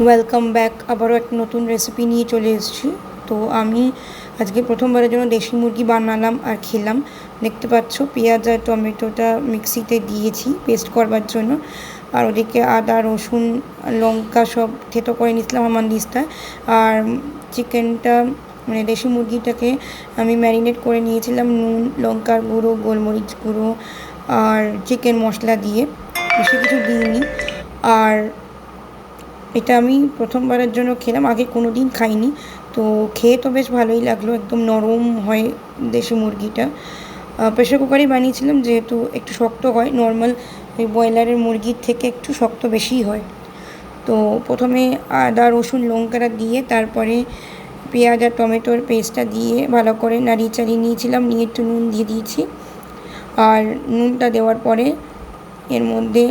Welcome back. আবারও একটা নতুন রেসিপি নিয়ে চলে এসেছি। তো আমি আজকে প্রথমবারের জন্য দেশি মুরগি বানালাম আর খেলাম। দেখতে পাচ্ছ পেঁয়াজ আর টমেটোটা মিক্সিতে দিয়েছি পেস্ট করবার জন্য, আর ওদিকে আদা রসুন লঙ্কা সব থেতো করে নিয়েছিলাম হামানদিস্তায়। আর চিকেনটা মানে দেশি মুরগিটাকে আমি ম্যারিনেট করে নিয়েছিলাম নুন লঙ্কার গুঁড়ো গোলমরিচ গুঁড়ো আর চিকেন মশলা দিয়ে, বেশি কিছু দিইনি। আর এটা আমি প্রথমবারের জন্য খেলাম, আগে কোনো দিন খাইনি। তো খেয়ে তো বেশ ভালোই লাগলো, একদম নরম হয় দেশি মুরগিটা। প্রেশার কুকারেই বানিয়েছিলাম, যেহেতু একটু শক্ত হয়, নর্মাল ওই ব্রয়লারের মুরগির থেকে একটু শক্ত বেশিই হয়। তো প্রথমে আদা রসুন লঙ্কাটা দিয়ে তারপরে পেঁয়াজ আর টমেটোর পেস্টটা দিয়ে ভালো করে নাড়িয়ে চাড়িয়ে নিয়েছিলাম, নিয়ে একটু নুন দিয়ে দিয়েছি। আর নুনটা দেওয়ার পরে এর মধ্যে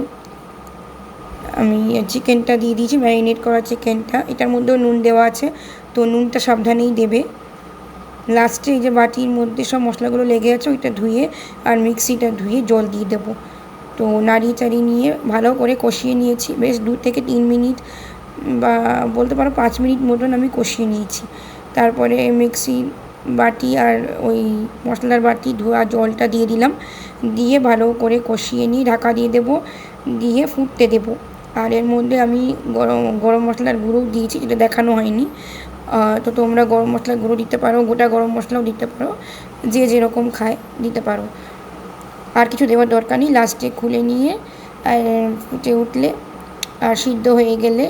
আমি চিকেনটা দিয়ে দিয়েছি, ম্যারিনেট করা চিকেনটা। এটার মধ্যেও নুন দেওয়া আছে, তো নুনটা সাবধানেই দেবে। লাস্টে এই যে বাটির মধ্যে সব মশলাগুলো লেগে আছে ওইটা ধুয়ে আর মিক্সিটা ধুয়ে জল দিয়ে দেবো। তো নাড়িয়ে চাড়িয়ে নিয়ে ভালো করে কষিয়ে নিয়েছি, বেশ 2 থেকে 3 মিনিট বা বলতে পারো 5 মিনিট মতন আমি কষিয়ে নিয়েছি। তারপরে মিক্সি বাটি আর ওই মশলার বাটি ধোয়া জলটা দিয়ে দিলাম, দিয়ে ভালো করে কষিয়ে নিয়ে ঢাকা দিয়ে দেবো, দিয়ে ফুটতে দেবো। আর এর মধ্যে আমি গরম মশলার গুঁড়ো দিয়েছি, যেটা দেখানো হয়নি। তো তোমরা গরম মশলার গুঁড়ো দিতে পারো, গোটা গরম মশলাও দিতে পারো, যে যেরকম খায় দিতে পারো। আর কিছু দেওয়ার দরকার নেই। লাস্টে খুলে নিয়ে ফুটে উঠলে আর সিদ্ধ হয়ে গেলে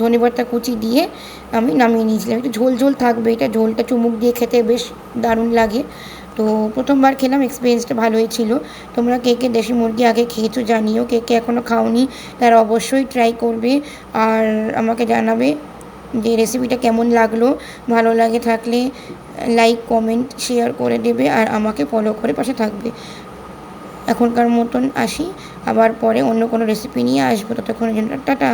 ধনেপাতা কুচি দিয়ে আমি নামিয়ে নিয়েছিলাম। একটু ঝোল ঝোল থাকবে, এটা ঝোলটা চুমুক দিয়ে খেতে বেশ দারুণ লাগে। তো প্রথমবার খেলাম, এক্সপিরিয়েন্সটা ভালোই ছিল। তোমরা কে কে দেশি মুরগি আগে খেয়েছো জানিও, কে কে এখনও খাওনি তারা অবশ্যই ট্রাই করবে আর আমাকে জানাবে যে রেসিপিটা কেমন লাগলো। ভালো লাগে থাকলে লাইক কমেন্ট শেয়ার করে দেবে আর আমাকে ফলো করে পাশে থাকবে। এখনকার মতন আসি, আবার পরে অন্য কোনো রেসিপি নিয়ে আসবো। ততক্ষণের জন্য টাটা।